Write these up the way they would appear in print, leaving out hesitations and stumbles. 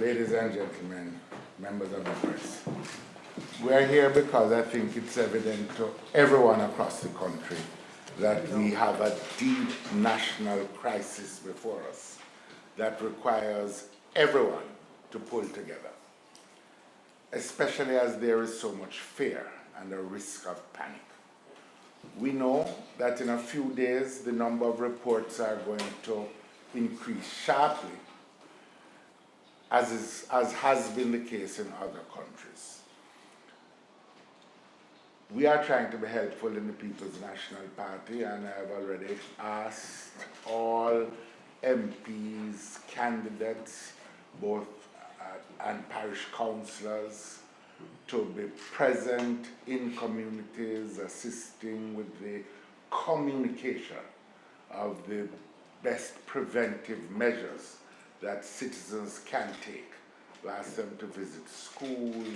Ladies and gentlemen, members of the press, we are here because I think it's evident to everyone across the country that we have a deep national crisis before us that requires everyone to pull together, especially as there is so much fear and a risk of panic. We know that in a few days the number of reports are going to increase sharply, as has been the case in other countries. We are trying to be helpful in the People's National Party, and I have already asked all MPs, candidates, both and parish councillors, to be present in communities, assisting with the communication of the best preventive measures that citizens can take. We ask them to visit schools,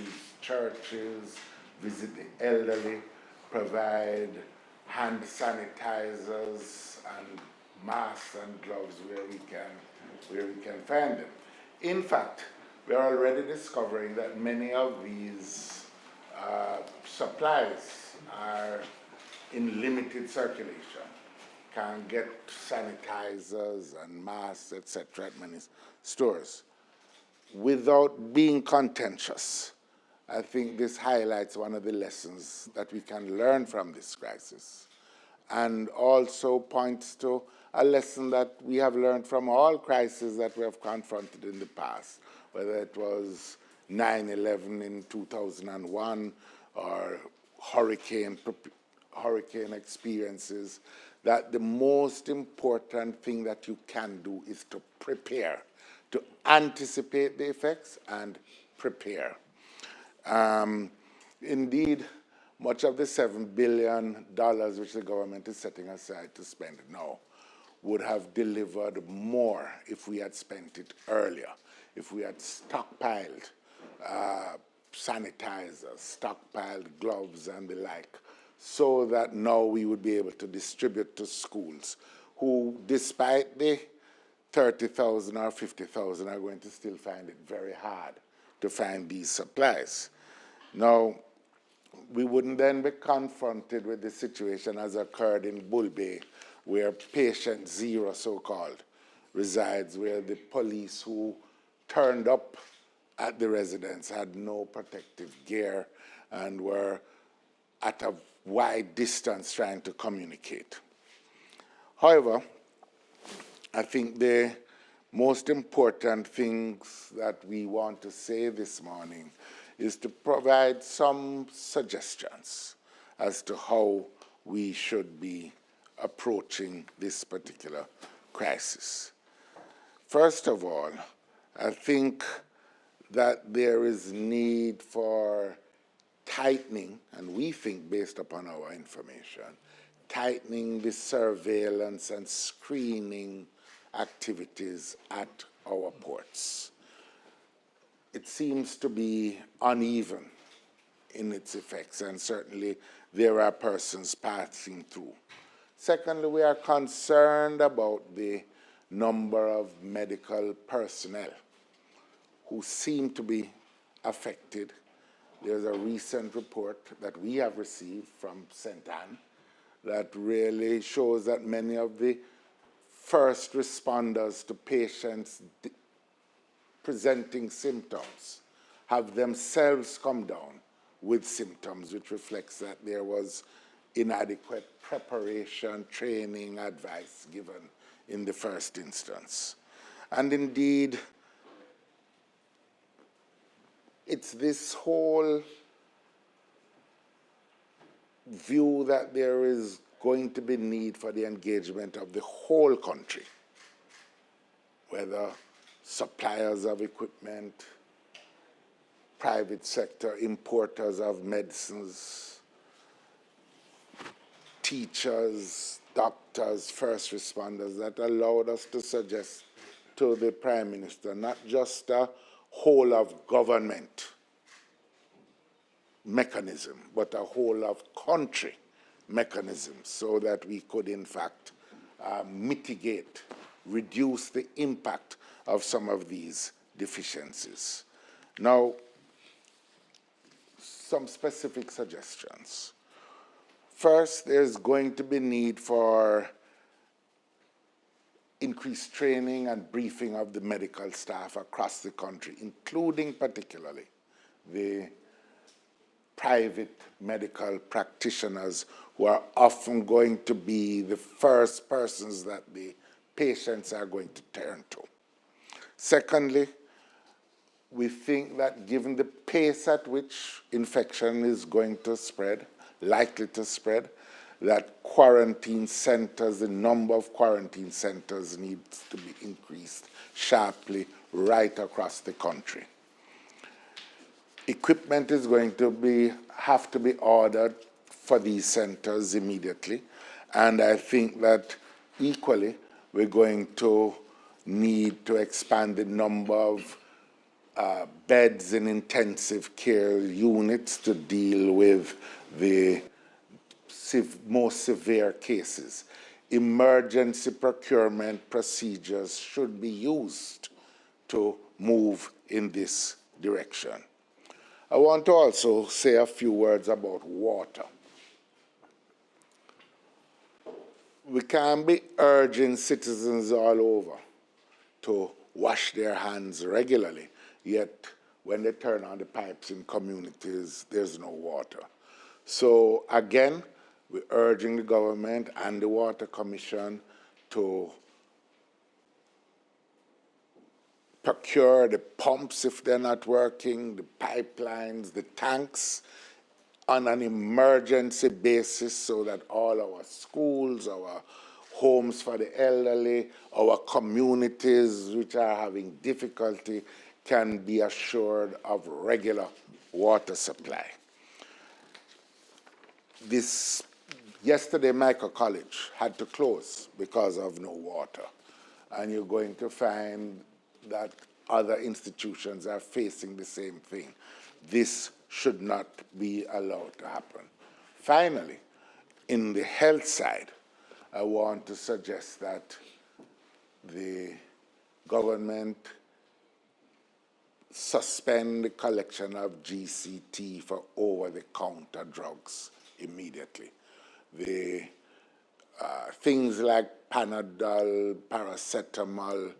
churches, visit the elderly, provide hand sanitizers and masks and gloves where we can find them. In fact, we are already discovering that many of these supplies are in limited circulation. Can't get sanitizers and masks, etc. at many stores. Without being contentious, I think this highlights one of the lessons that we can learn from this crisis, and also points to a lesson that we have learned from all crises that we have confronted in the past, whether it was 9/11 in 2001 or hurricane experiences, that the most important thing that you can do is to prepare, to anticipate the effects and prepare. Indeed, much of the $7 billion which the government is setting aside to spend now would have delivered more if we had spent it earlier, if we had stockpiled sanitizers, stockpiled gloves and the like, so that now we would be able to distribute to schools who, despite the 30,000 or 50,000, are going to still find it very hard to find these supplies. Now, we wouldn't then be confronted with the situation as occurred in Bull Bay, where patient zero, so-called, resides, where the police who turned up at the residence had no protective gear and were at a wide distance trying to communicate. However, I think the most important things that we want to say this morning is to provide some suggestions as to how we should be approaching this particular crisis. First of all, I think that there is need for tightening, and we think based upon our information, tightening the surveillance and screening activities at our ports. It seems to be uneven in its effects, and certainly there are persons passing through. Secondly, we are concerned about the number of medical personnel who seem to be affected. There's a recent report that we have received from St. Anne that really shows that many of the first responders to patients presenting symptoms have themselves come down with symptoms, which reflects that there was inadequate preparation, training, advice given in the first instance. And indeed, it's this whole view that there is going to be need for the engagement of the whole country, whether suppliers of equipment, private sector importers of medicines, teachers, doctors, first responders, that allowed us to suggest to the Prime Minister not just a whole of government mechanism, but a whole of country mechanism, so that we could in fact mitigate, reduce the impact of some of these deficiencies. Now, some specific suggestions. First, there's going to be need for increased training and briefing of the medical staff across the country, including particularly the private medical practitioners who are often going to be the first persons that the patients are going to turn to. Secondly, we think that given the pace at which infection is going to spread, likely to spread, that quarantine centers, the number of quarantine centers needs to be increased sharply right across the country. Equipment is going to have to be ordered for these centers immediately, and I think that equally we're going to need to expand the number of beds in intensive care units to deal with the most severe cases. Emergency procurement procedures should be used to move in this direction. I want to also say a few words about water. We can't be urging citizens all over to wash their hands regularly, yet when they turn on the pipes in communities, there's no water. So again, we're urging the government and the Water Commission to procure the pumps if they're not working, the pipelines, the tanks on an emergency basis so that all our schools, our homes for the elderly, our communities which are having difficulty can be assured of regular water supply. Yesterday, Michael College had to close because of no water, and you're going to find that other institutions are facing the same thing. This should not be allowed to happen. Finally, in the health side, I want to suggest that the government suspend the collection of GCT for over-the-counter drugs immediately. The things like Panadol, paracetamol,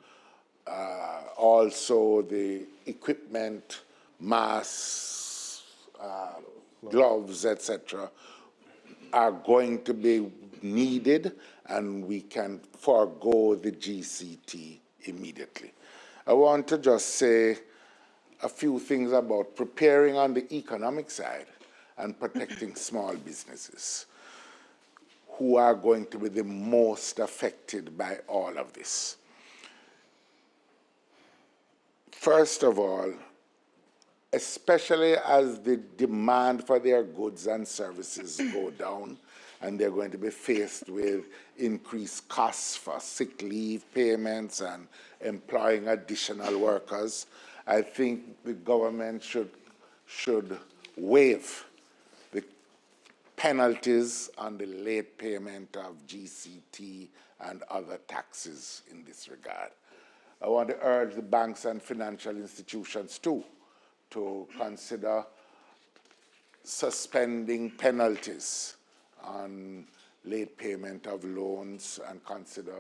also the equipment, masks, gloves, etc., are going to be needed, and we can forego the GCT immediately. I want to just say a few things about preparing on the economic side and protecting small businesses who are going to be the most affected by all of this. First of all, especially as the demand for their goods and services go down, and they're going to be faced with increased costs for sick leave payments and employing additional workers, I think the government should waive the penalties on the late payment of GCT and other taxes in this regard. I want to urge the banks and financial institutions too to consider suspending penalties on late payment of loans and consider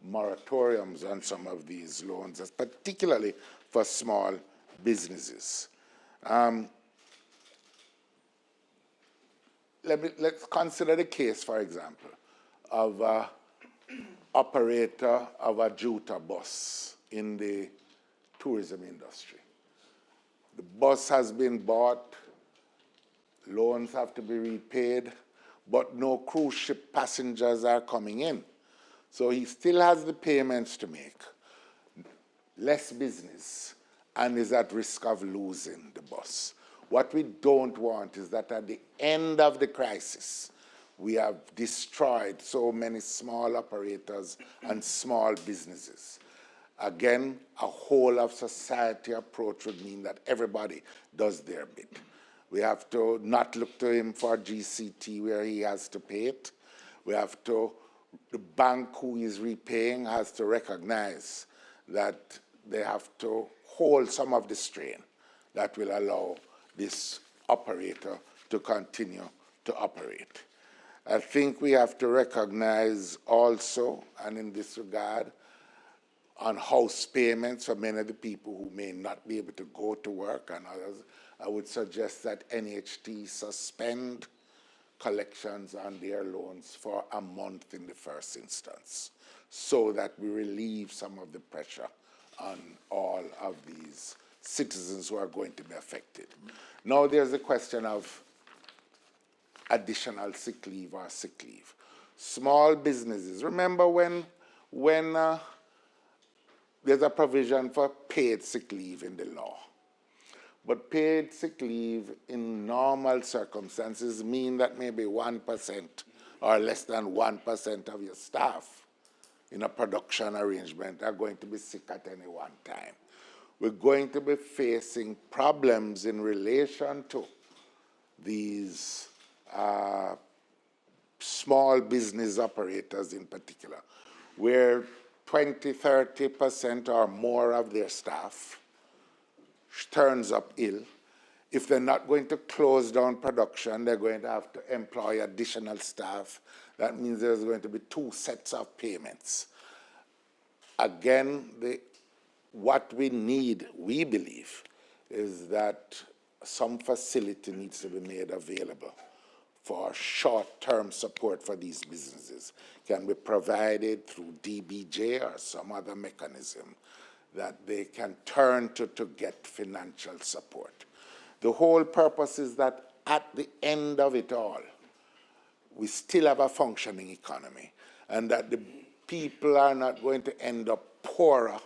moratoriums on some of these loans, particularly for small businesses. Let's consider the case, for example, of an operator of a Juta bus in the tourism industry. The bus has been bought, loans have to be repaid, but no cruise ship passengers are coming in. So he still has the payments to make, less business, and is at risk of losing the bus. What we don't want is that at the end of the crisis, we have destroyed so many small operators and small businesses. Again, a whole of society approach would mean that everybody does their bit. We have to not look to him for GCT where he has to pay it. We have to, the bank who is repaying has to recognize that they have to hold some of the strain that will allow this operator to continue to operate. I think we have to recognize also, and in this regard, on house payments for many of the people who may not be able to go to work and others, I would suggest that NHT suspend collections on their loans for a month in the first instance, so that we relieve some of the pressure on all of these citizens who are going to be affected. Now there's a question of additional sick leave or sick leave. Small businesses, remember when there's a provision for paid sick leave in the law. But paid sick leave in normal circumstances mean that maybe 1% or less than 1% of your staff in a production arrangement are going to be sick at any one time. We're going to be facing problems in relation to these small business operators in particular, where 20, 30% or more of their staff turns up ill. If they're not going to close down production, they're going to have to employ additional staff. That means there's going to be 2 sets of payments. Again, what we need, we believe, is that some facility needs to be made available for short-term support for these businesses. Can be provided through DBJ or some other mechanism that they can turn to get financial support. The whole purpose is that at the end of it all, we still have a functioning economy, and that the people are not going to end up poorer,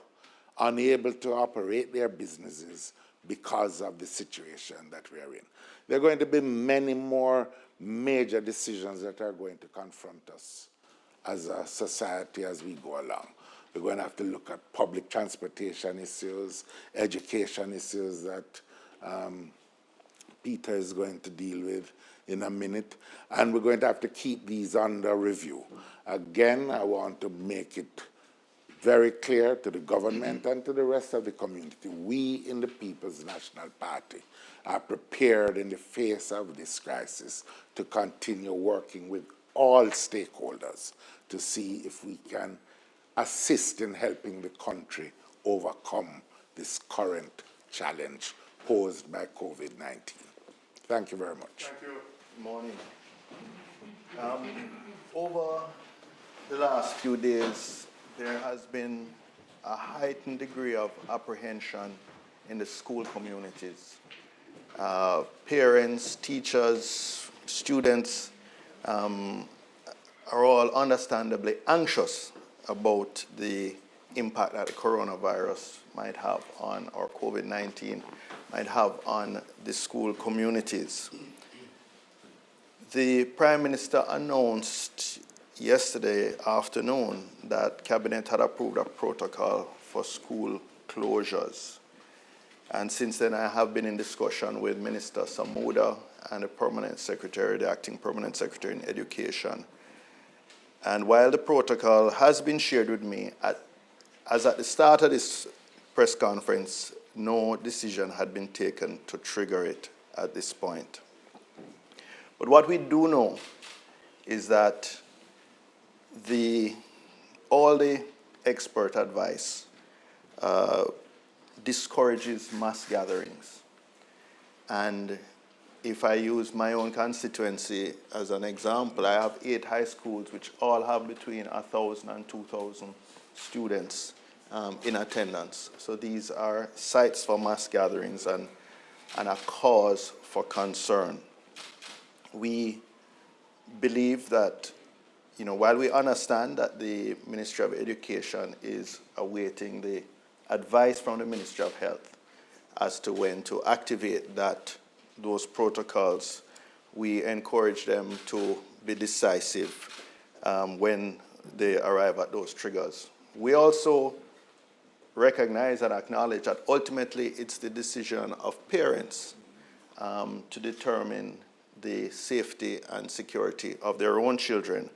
unable to operate their businesses because of the situation that we are in. There are going to be many more major decisions that are going to confront us as a society as we go along. We're going to have to look at public transportation issues, education issues that Peter is going to deal with in a minute, and we're going to have to keep these under review. Again, I want to make it very clear to the government and to the rest of the community, we in the People's National Party are prepared in the face of this crisis to continue working with all stakeholders to see if we can assist in helping the country overcome this current challenge posed by COVID-19. Thank you very much. Thank you. Good morning. Over the last few days, there has been a heightened degree of apprehension in the school communities. Parents, teachers, students are all understandably anxious about the impact that the coronavirus might have on, or COVID-19 might have on the school communities. The Prime Minister announced yesterday afternoon that Cabinet had approved a protocol for school closures. And since then, I have been in discussion with Minister Samuda and the Permanent Secretary, the Acting Permanent Secretary in Education. And while the protocol has been shared with me, as at the start of this press conference, no decision had been taken to trigger it at this point. But what we do know is that all the expert advice discourages mass gatherings. And if I use my own constituency as an example, I have 8 high schools which all have between 1,000 and 2,000 students in attendance. So these are sites for mass gatherings and a cause for concern. We believe that, while we understand that the Ministry of Education is awaiting the advice from the Ministry of Health as to when to activate those protocols, we encourage them to be decisive when they arrive at those triggers. We also recognize and acknowledge that ultimately it's the decision of parents to determine the safety and security of their own children.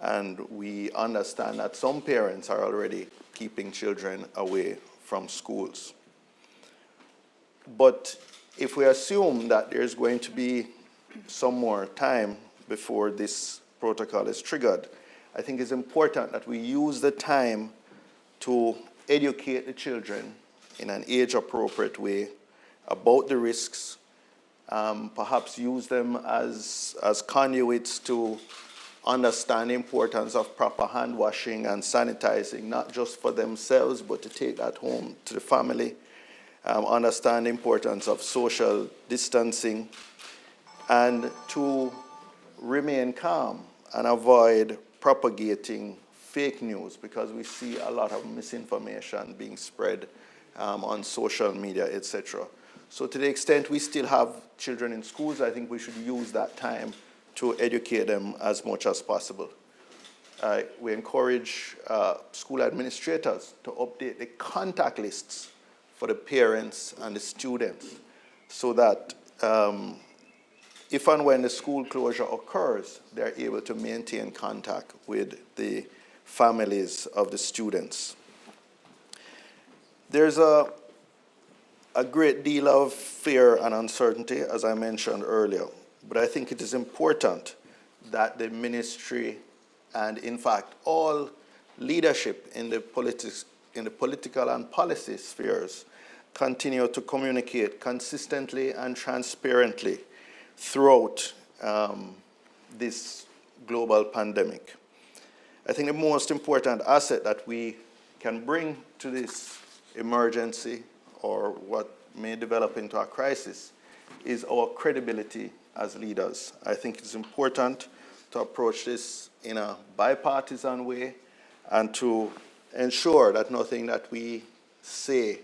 And we understand that some parents are already keeping children away from schools. But if we assume that there's going to be some more time before this protocol is triggered, I think it's important that we use the time to educate the children in an age-appropriate way about the risks, perhaps use them as conduits to understand the importance of proper hand washing and sanitizing, not just for themselves, but to take that home to the family, understand the importance of social distancing, and to remain calm and avoid propagating fake news, because we see a lot of misinformation being spread on social media, etc. So to the extent we still have children in schools, I think we should use that time to educate them as much as possible. We encourage school administrators to update the contact lists for the parents and the students so that if and when the school closure occurs, they're able to maintain contact with the families of the students. There's a great deal of fear and uncertainty, as I mentioned earlier, but I think it is important that the ministry and, in fact, all leadership in the political and policy spheres continue to communicate consistently and transparently throughout this global pandemic. I think the most important asset that we can bring to this emergency, or what may develop into a crisis, is our credibility as leaders. I think it's important to approach this in a bipartisan way and to ensure that nothing that we say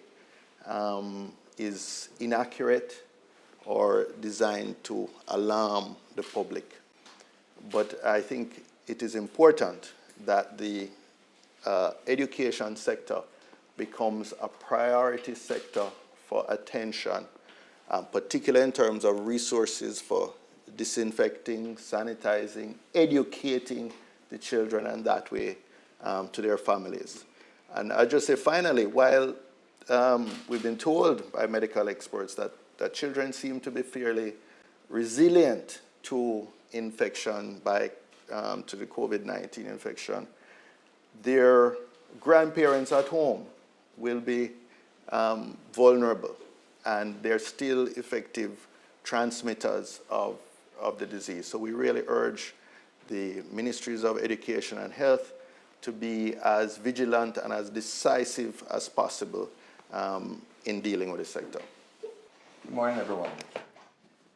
is inaccurate or designed to alarm the public. But I think it is important that the education sector becomes a priority sector for attention, particularly in terms of resources for disinfecting, sanitizing, educating the children, and that way to their families. And I just say finally, while we've been told by medical experts that children seem to be fairly resilient to infection to the COVID-19 infection, their grandparents at home will be vulnerable, and they're still effective transmitters of the disease. So we really urge the ministries of education and health to be as vigilant and as decisive as possible in dealing with the sector. Good morning, everyone.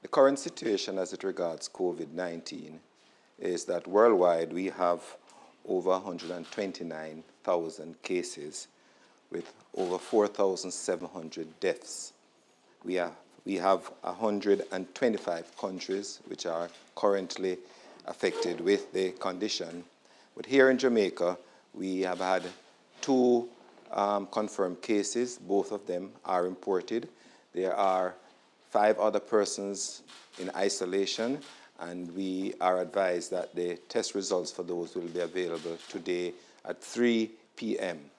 The current situation as it regards COVID-19 is that worldwide we have over 129,000 cases with over 4,700 deaths. We have 125 countries which are currently affected with the condition. But here in Jamaica, we have had 2 confirmed cases. Both of them are imported. There are 5 other persons in isolation, and we are advised that the test results for those will be available today at 3 p.m.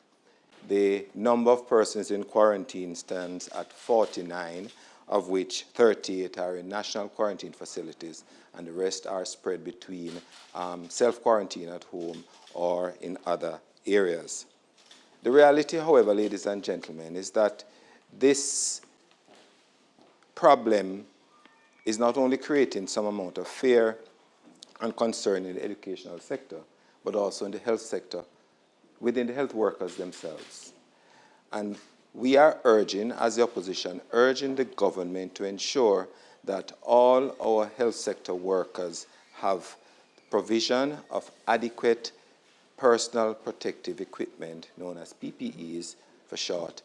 The number of persons in quarantine stands at 49, of which 38 are in national quarantine facilities, and the rest are spread between self-quarantine at home or in other areas. The reality, however, ladies and gentlemen, is that this problem is not only creating some amount of fear and concern in the educational sector, but also in the health sector, within the health workers themselves. And we are urging, as the opposition, urging the government to ensure that all our health sector workers have provision of adequate personal protective equipment, known as PPEs for short,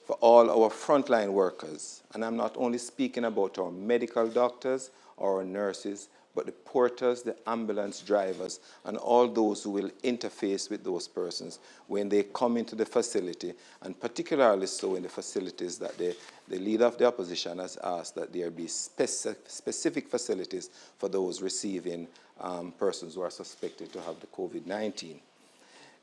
for all our frontline workers. And I'm not only speaking about our medical doctors or our nurses, but the porters, the ambulance drivers, and all those who will interface with those persons when they come into the facility, and particularly so in the facilities that the leader of the opposition has asked that there be specific facilities for those receiving persons who are suspected to have the COVID-19.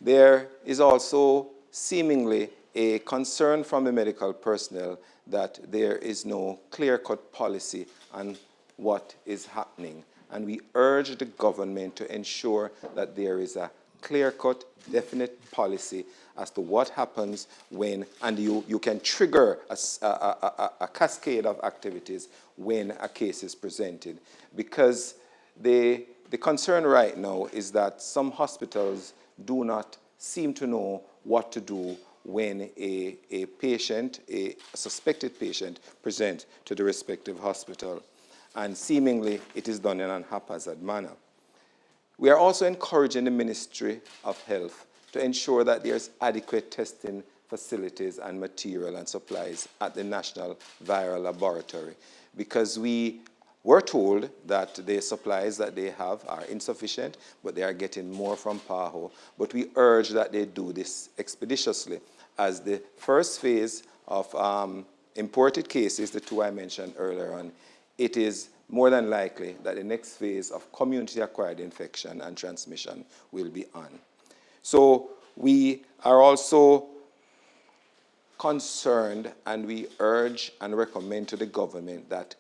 There is also seemingly a concern from the medical personnel that there is no clear-cut policy on what is happening. And we urge the government to ensure that there is a clear-cut, definite policy as to what happens when, and you can trigger a cascade of activities when a case is presented. Because the concern right now is that some hospitals do not seem to know what to do when a patient, a suspected patient, presents to the respective hospital. And seemingly it is done in a haphazard manner. We are also encouraging the Ministry of Health to ensure that there's adequate testing facilities and material and supplies at the National Viral Laboratory, because we were told that the supplies that they have are insufficient, but they are getting more from PAHO. But we urge that they do this expeditiously, as the first phase of imported cases, the two I mentioned earlier on, it is more than likely that the next phase of community-acquired infection and transmission will be on. So we are also concerned, and we urge and recommend to the government that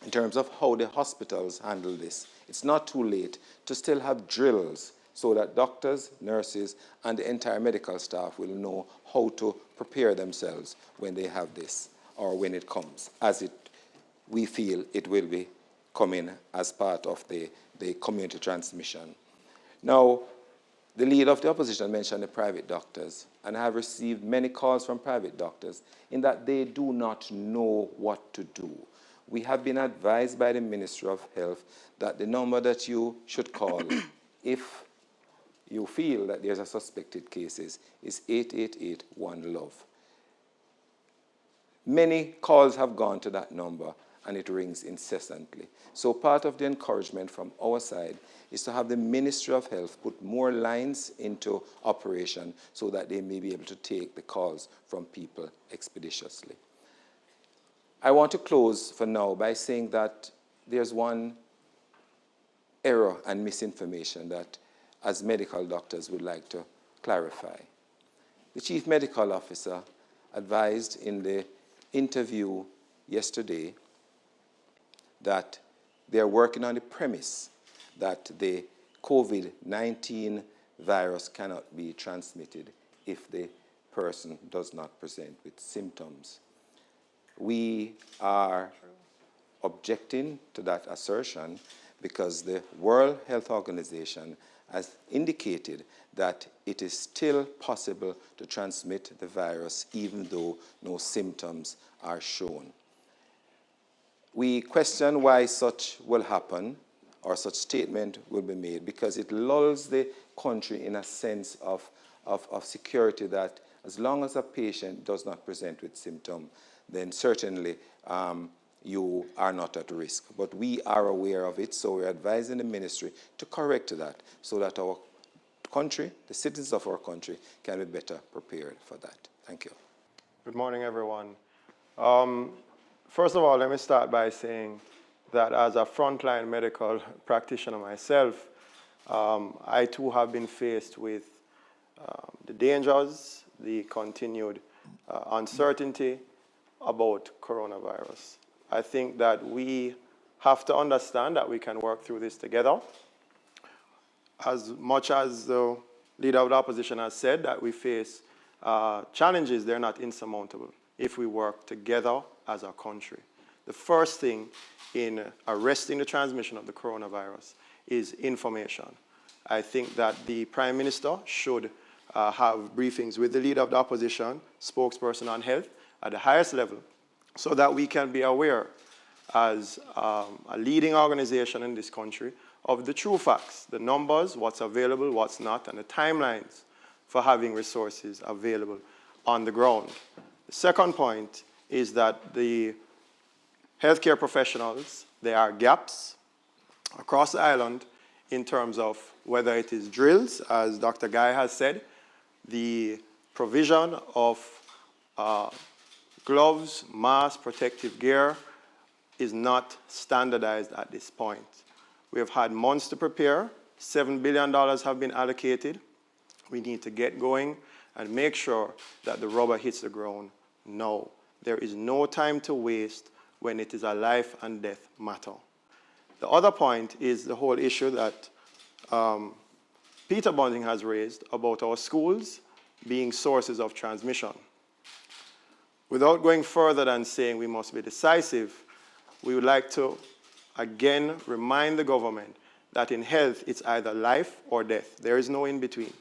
in terms of how the hospitals handle this, it's not too late to still have drills so that doctors, nurses, and the entire medical staff will know how to prepare themselves when they have this, or when it comes, as we feel it will be coming as part of the community transmission. Now, the leader of the opposition mentioned the private doctors, and I have received many calls from private doctors in that they do not know what to do. We have been advised by the Ministry of Health that the number that you should call if you feel that there's a suspected case is 888-1-LOVE. Many calls have gone to that number, and it rings incessantly. So part of the encouragement from our side is to have the Ministry of Health put more lines into operation so that they may be able to take the calls from people expeditiously. I want to close for now by saying that there's one error and misinformation that as medical doctors would like to clarify. The Chief Medical Officer advised in the interview yesterday that they're working on the premise that the COVID-19 virus cannot be transmitted if the person does not present with symptoms. We are objecting to that assertion because the World Health Organization has indicated that it is still possible to transmit the virus even though no symptoms are shown. We question why such will happen, or such statement will be made, because it lulls the country in a sense of security that as long as a patient does not present with symptom, then certainly you are not at risk. But we are aware of it, so we're advising the ministry to correct that so that our country, the citizens of our country, can be better prepared for that. Thank you. Good morning, everyone. First of all, let me start by saying that as a frontline medical practitioner myself, I too have been faced with the dangers, the continued uncertainty about coronavirus. I think that we have to understand that we can work through this together. As much as the leader of the opposition has said that we face challenges, they're not insurmountable if we work together as a country. The first thing in arresting the transmission of the coronavirus is information. I think that the Prime Minister should have briefings with the leader of the opposition, spokesperson on health, at the highest level, so that we can be aware as a leading organization in this country of the true facts, the numbers, what's available, what's not, and the timelines for having resources available on the ground. The second point is that the healthcare professionals, there are gaps across the island in terms of whether it is drills, as Dr. Guy has said, the provision of gloves, masks, protective gear is not standardized at this point. We have had months to prepare. $7 billion have been allocated. We need to get going and make sure that the rubber hits the ground now. There is no time to waste when it is a life and death matter. The other point is the whole issue that Peter Bunting has raised about our schools being sources of transmission. Without going further than saying we must be decisive, we would like to again remind the government that in health it's either life or death. There is no in between.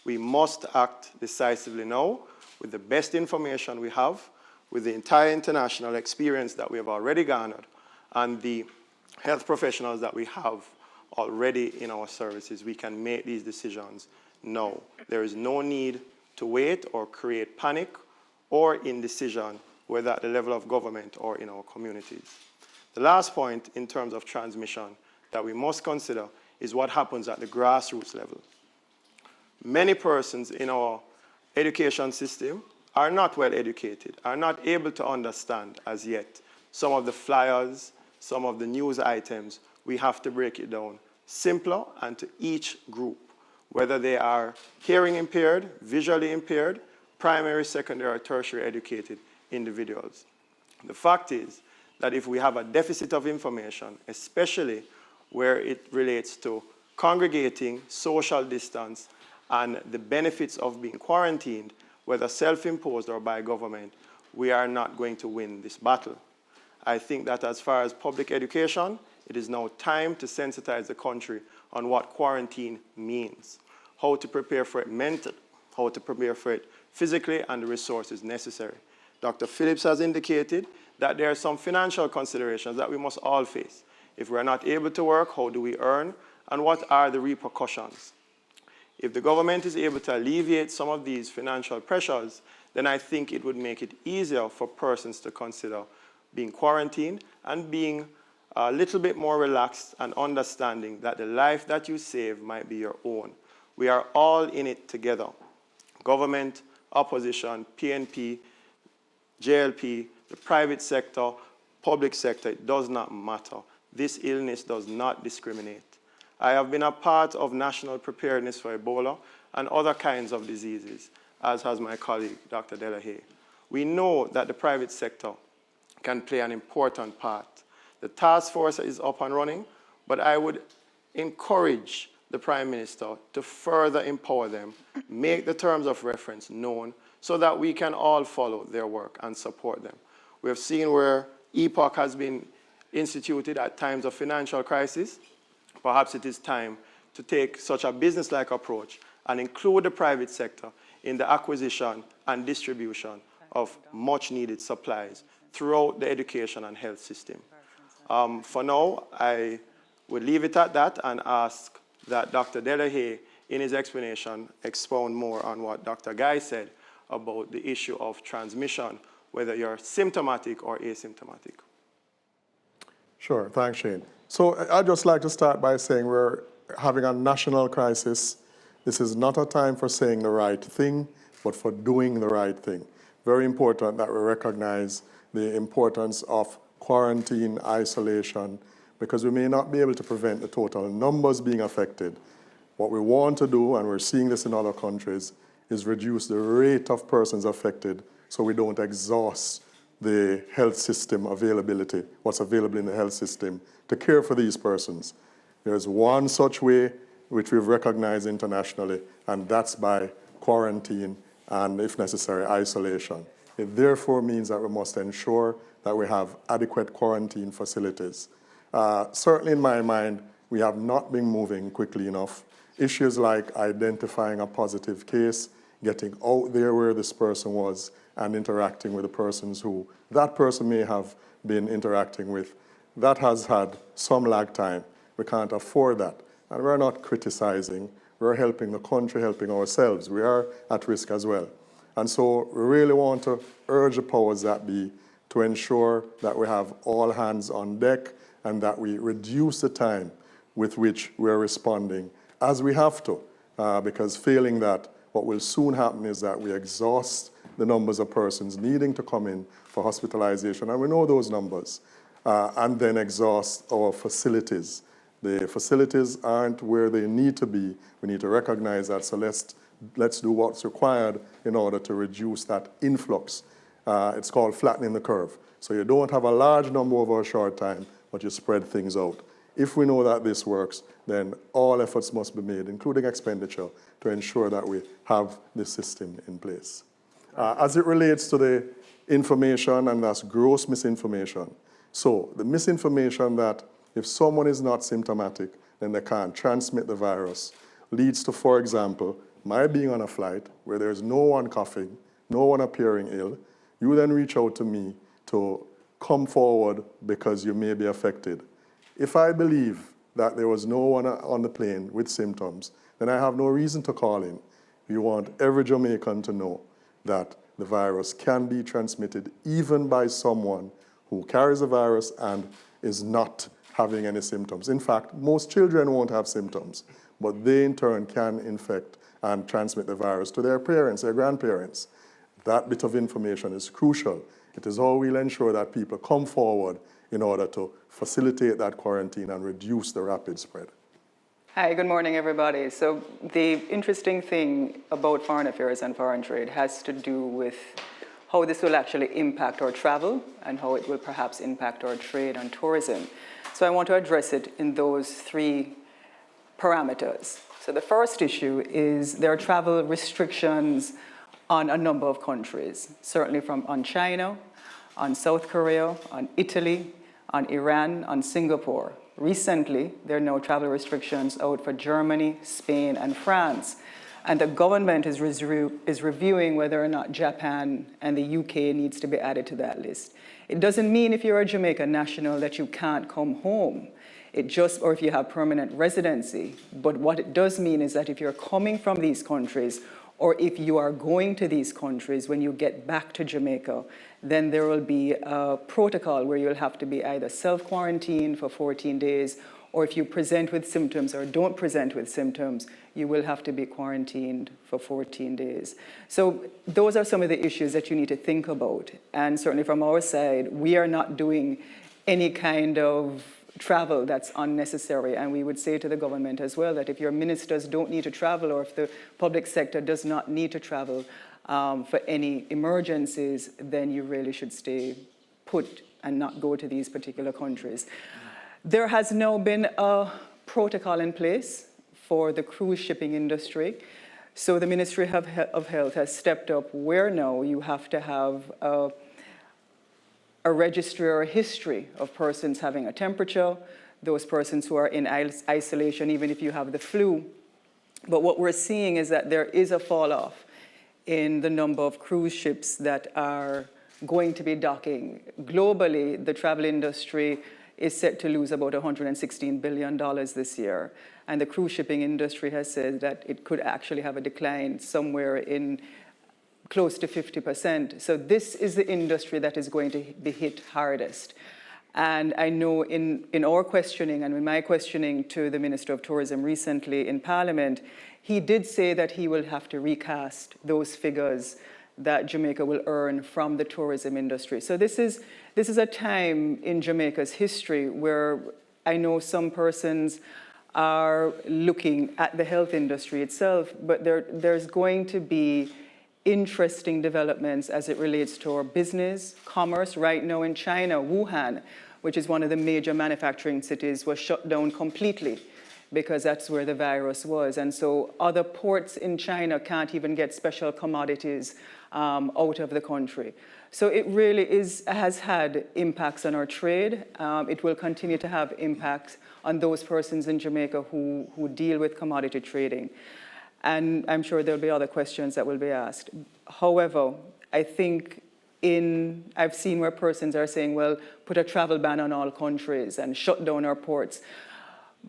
We must act decisively now with the best information we have, with the entire international experience that we have already garnered, and the health professionals that we have already in our services. We can make these decisions now. There is no need to wait or create panic or indecision, whether at the level of government or in our communities. The last point in terms of transmission that we must consider is what happens at the grassroots level. Many persons in our education system are not well educated, are not able to understand as yet some of the flyers, some of the news items. We have to break it down simpler and to each group, whether they are hearing impaired, visually impaired, primary, secondary, or tertiary educated individuals. The fact is that if we have a deficit of information, especially where it relates to congregating, social distance, and the benefits of being quarantined, whether self-imposed or by government, we are not going to win this battle. I think that as far as public education, it is now time to sensitize the country on what quarantine means, how to prepare for it mentally, how to prepare for it physically, and the resources necessary. Dr. Phillips has indicated that there are some financial considerations that we must all face. If we're not able to work, how do we earn, and what are the repercussions? If the government is able to alleviate some of these financial pressures, then I think it would make it easier for persons to consider being quarantined and being a little bit more relaxed and understanding that the life that you save might be your own. We are all in it together. Government, opposition, PNP, JLP, the private sector, public sector, it does not matter. This illness does not discriminate. I have been a part of national preparedness for Ebola and other kinds of diseases, as has my colleague, Dr. DeLaHaye. We know that the private sector can play an important part. The task force is up and running, but I would encourage the Prime Minister to further empower them, make the terms of reference known, so that we can all follow their work and support them. We have seen where EPOC has been instituted at times of financial crisis. Perhaps it is time to take such a business-like approach and include the private sector in the acquisition and distribution of much-needed supplies throughout the education and health system. For now, I will leave it at that and ask that Dr. DeLaHaye, in his explanation, expound more on what Dr. Guy said about the issue of transmission, whether you're symptomatic or asymptomatic. Sure, thanks, Shane. So I'd just like to start by saying we're having a national crisis. This is not a time for saying the right thing, but for doing the right thing. Very important that we recognize the importance of quarantine, isolation, because we may not be able to prevent the total numbers being affected. What we want to do, and we're seeing this in other countries, is reduce the rate of persons affected so we don't exhaust the health system availability, what's available in the health system to care for these persons. There's one such way which we've recognized internationally, and that's by quarantine and, if necessary, isolation. It therefore means that we must ensure that we have adequate quarantine facilities. Certainly in my mind, we have not been moving quickly enough. Issues like identifying a positive case, getting out there where this person was, and interacting with the persons who that person may have been interacting with, that has had some lag time. We can't afford that. And we're not criticizing. We're helping the country, helping ourselves. We are at risk as well. And so we really want to urge the powers that be to ensure that we have all hands on deck and that we reduce the time with which we're responding as we have to. Because failing that, what will soon happen is that we exhaust the numbers of persons needing to come in for hospitalization, and we know those numbers, and then exhaust our facilities. The facilities aren't where they need to be. We need to recognize that, so let's let's do what's required in order to reduce that influx. It's called flattening the curve. So you don't have a large number over a short time, but you spread things out. If we know that this works, then all efforts must be made, including expenditure, to ensure that we have this system in place. As it relates to the information, and that's gross misinformation. So the misinformation that if someone is not symptomatic, then they can't transmit the virus, leads to, for example, my being on a flight where there's no one coughing, no one appearing ill. You then reach out to me to come forward because you may be affected. If I believe that there was no one on the plane with symptoms, then I have no reason to call in. You want every Jamaican to know that the virus can be transmitted even by someone who carries the virus and is not having any symptoms. In fact, most children won't have symptoms, but they in turn can infect and transmit the virus to their parents, their grandparents. That bit of information is crucial. It is how we'll ensure that people come forward in order to facilitate that quarantine and reduce the rapid spread. Hi, good morning, everybody. So the interesting thing about foreign affairs and foreign trade has to do with how this will actually impact our travel and how it will perhaps impact our trade and tourism. So I want to address it in those three parameters. So the first issue is there are travel restrictions on a number of countries, certainly on China, on South Korea, on Italy, on Iran, on Singapore. Recently, there are no travel restrictions out for Germany, Spain, and France. And the government is reviewing whether or not Japan and the UK needs to be added to that list. It doesn't mean if you're a Jamaican national that you can't come home. Or if you have permanent residency. But what it does mean is that if you're coming from these countries, or if you are going to these countries when you get back to Jamaica, then there will be a protocol where you'll have to be either self-quarantined for 14 days, or if you present with symptoms or don't present with symptoms, you will have to be quarantined for 14 days. So those are some of the issues that you need to think about. And certainly from our side, we are not doing any kind of travel that's unnecessary. And we would say to the government as well that if your ministers don't need to travel, or if the public sector does not need to travel for any emergencies, then you really should stay put and not go to these particular countries. There has now been a protocol in place for the cruise shipping industry. So the Ministry of Health has stepped up where now you have to have a registry or a history of persons having a temperature, those persons who are in isolation, even if you have the flu. But what we're seeing is that there is a fall off in the number of cruise ships that are going to be docking. Globally, the travel industry is set to lose about $116 billion this year. And the cruise shipping industry has said that it could actually have a decline somewhere in close to 50%. So this is the industry that is going to be hit hardest. And I know in our questioning and in my questioning to the Minister of Tourism recently in Parliament, he did say that he will have to recast those figures that Jamaica will earn from the tourism industry. So this is a time in Jamaica's history where I know some persons are looking at the health industry itself, but there's going to be interesting developments as it relates to our business, commerce. Right now in China, Wuhan, which is one of the major manufacturing cities, was shut down completely because that's where the virus was. And so other ports in China can't even get special commodities out of the country. So it really has had impacts on our trade. It will continue to have impacts on those persons in Jamaica who deal with commodity trading. And I'm sure there'll be other questions that will be asked. However, I think I've seen where persons are saying, well, put a travel ban on all countries and shut down our ports.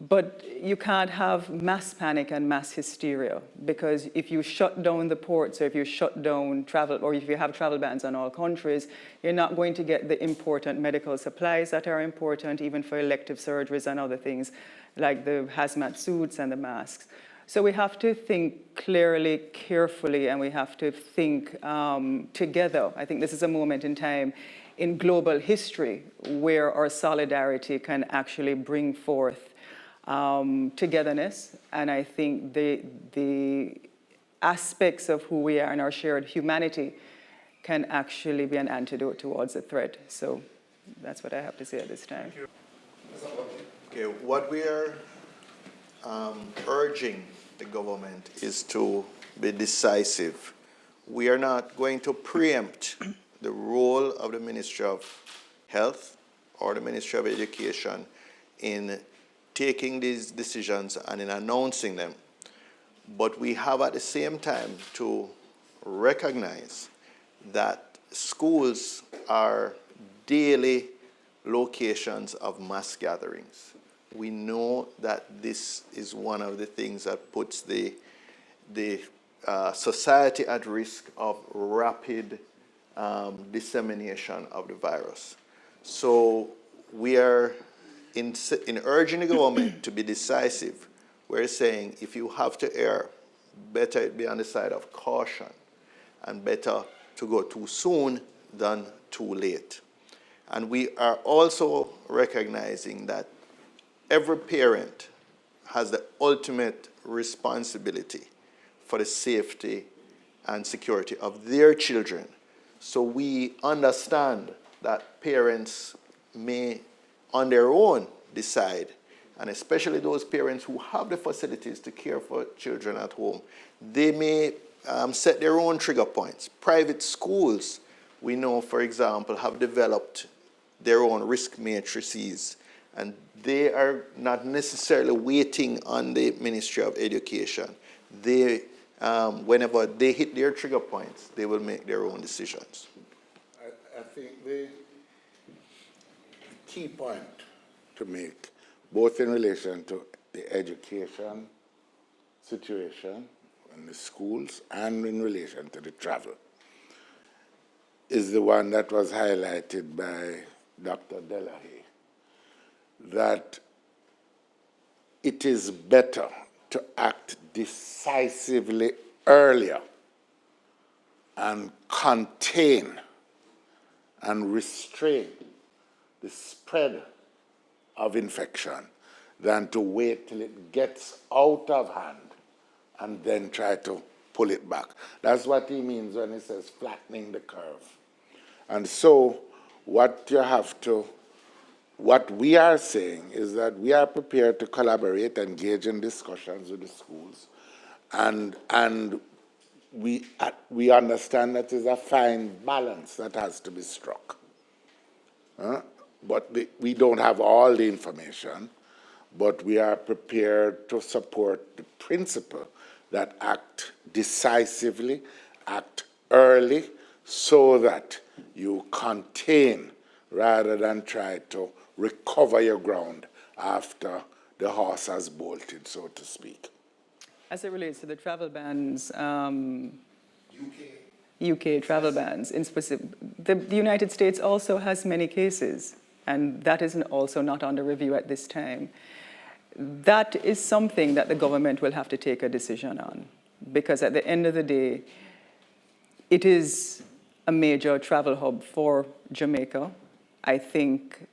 But you can't have mass panic and mass hysteria, because if you shut down the ports, or if you shut down travel, or if you have travel bans on all countries, you're not going to get the important medical supplies that are important, even for elective surgeries and other things, like the hazmat suits and the masks. So we have to think clearly, carefully, and we have to think together. I think this is a moment in time in global history where our solidarity can actually bring forth togetherness. And I think the aspects of who we are and our shared humanity can actually be an antidote towards the threat. So that's what I have to say at this time. Okay, what we are urging the government is to be decisive. We are not going to preempt the role of the Ministry of Health or the Ministry of Education in taking these decisions and in announcing them. But we have at the same time to recognize that schools are daily locations of mass gatherings. We know that this is one of the things that puts the society at risk of rapid dissemination of the virus. So we are, in urging the government to be decisive, we're saying if you have to err, better it be on the side of caution and better to go too soon than too late. And we are also recognizing that every parent has the ultimate responsibility for the safety and security of their children. So we understand that parents may on their own decide, and especially those parents who have the facilities to care for children at home, they may set their own trigger points. Private schools, we know, for example, have developed their own risk matrices, and they are not necessarily waiting on the Ministry of Education. They, whenever they hit their trigger points, they will make their own decisions. I think the key point to make, both in relation to the education situation in the schools and in relation to the travel, is the one that was highlighted by Dr. DeLaHaye, that it is better to act decisively earlier and contain and restrain the spread of infection than to wait till it gets out of hand and then try to pull it back. That's what he means when he says flattening the curve. And so what we are saying is that we are prepared to collaborate, engage in discussions with the schools, and we understand that there's a fine balance that has to be struck. But we don't have all the information, but we are prepared to support the principle that act decisively, act early, so that you contain rather than try to recover your ground after the horse has bolted, so to speak. As it relates to the travel bans, UK travel bans in specific, the United States also has many cases, and that is also not under review at this time. That is something that the government will have to take a decision on, because at the end of the day, it is a major travel hub for Jamaica. I think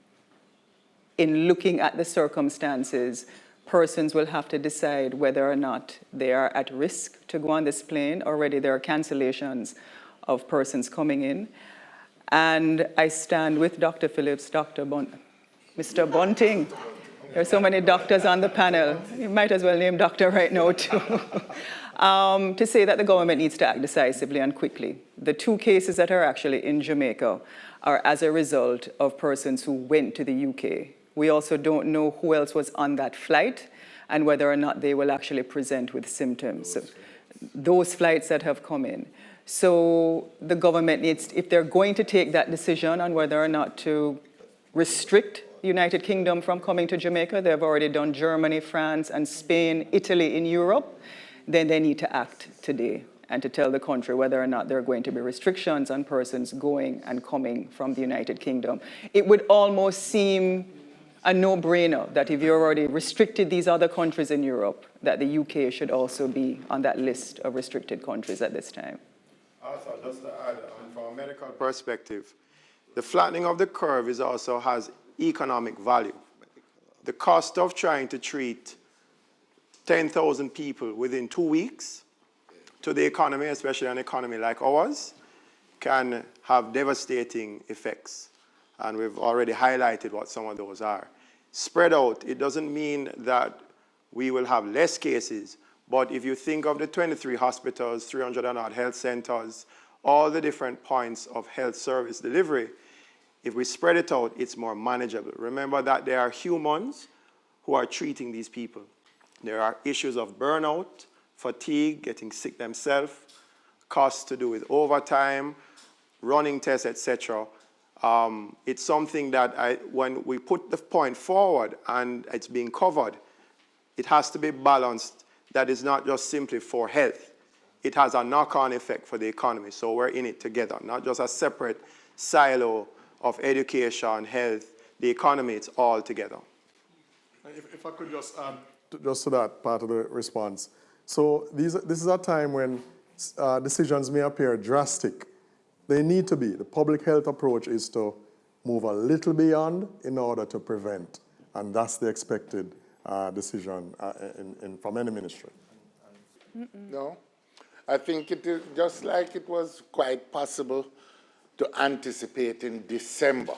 in looking at the circumstances, persons will have to decide whether or not they are at risk to go on this plane. Already there are cancellations of persons coming in. And I stand with Dr. Phillips, Mr. Bunting. There are so many doctors on the panel. You might as well name doctor right now too. To say that the government needs to act decisively and quickly. The two cases that are actually in Jamaica are as a result of persons who went to the UK. We also don't know who else was on that flight and whether or not they will actually present with symptoms. So those flights that have come in. So the government needs, if they're going to take that decision on whether or not to restrict the United Kingdom from coming to Jamaica, they've already done Germany, France, and Spain, Italy in Europe, then they need to act today and to tell the country whether or not there are going to be restrictions on persons going and coming from the United Kingdom. It would almost seem a no-brainer that if you're already restricted these other countries in Europe, that the UK should also be on that list of restricted countries at this time. Also, just to add, from a medical perspective, the flattening of the curve also has economic value. The cost of trying to treat 10,000 people within 2 weeks to the economy, especially an economy like ours, can have devastating effects. And we've already highlighted what some of those are. Spread out, it doesn't mean that we will have less cases, but if you think of the 23 hospitals, 300 and odd health centers, all the different points of health service delivery, if we spread it out, it's more manageable. Remember that there are humans who are treating these people. There are issues of burnout, fatigue, getting sick themselves, costs to do with overtime, running tests, etc. It's something that when we put the point forward and it's being covered, it has to be balanced. That is not just simply for health. It has a knock-on effect for the economy. So we're in it together, not just a separate silo of education, health, the economy, it's all together. If I could just add just to that part of the response. So this is a time when decisions may appear drastic. They need to be. The public health approach is to move a little beyond in order to prevent. And that's the expected decision from any ministry. No, I think it is just like it was quite possible to anticipate in December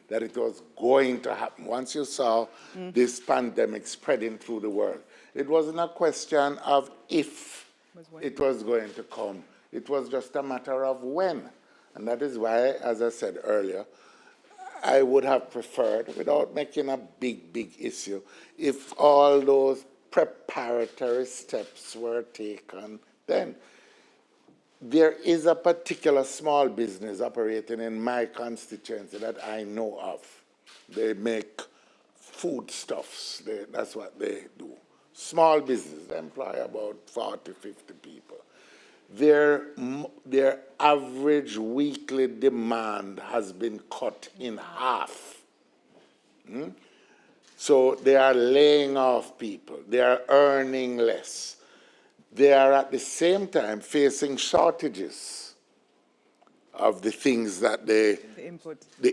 that it was going to happen. Once you saw this pandemic spreading through the world, it wasn't a question of if it was going to come. It was just a matter of when. And that is why, as I said earlier, I would have preferred, without making a big issue, if all those preparatory steps were taken then. There is a particular small business operating in my constituency that I know of. They make foodstuffs. That's what they do. Small business. They employ about 40, 50 people. Their average weekly demand has been cut in half. So they are laying off people. They are earning less. They are at the same time facing shortages of the things that the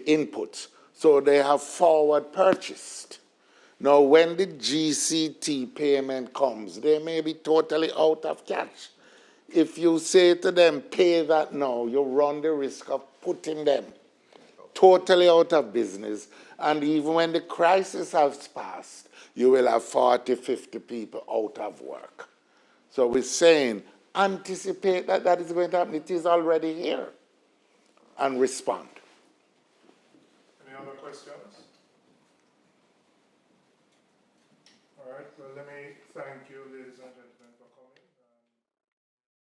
inputs. So they have forward purchased. Now, when the GCT payment comes, they may be totally out of cash. If you say to them, pay that now, you run the risk of putting them totally out of business. And even when the crisis has passed, you will have 40, 50 people out of work. So we're saying, anticipate that that is going to happen. It is already here. And respond. Any other questions? All right, well, let me thank you.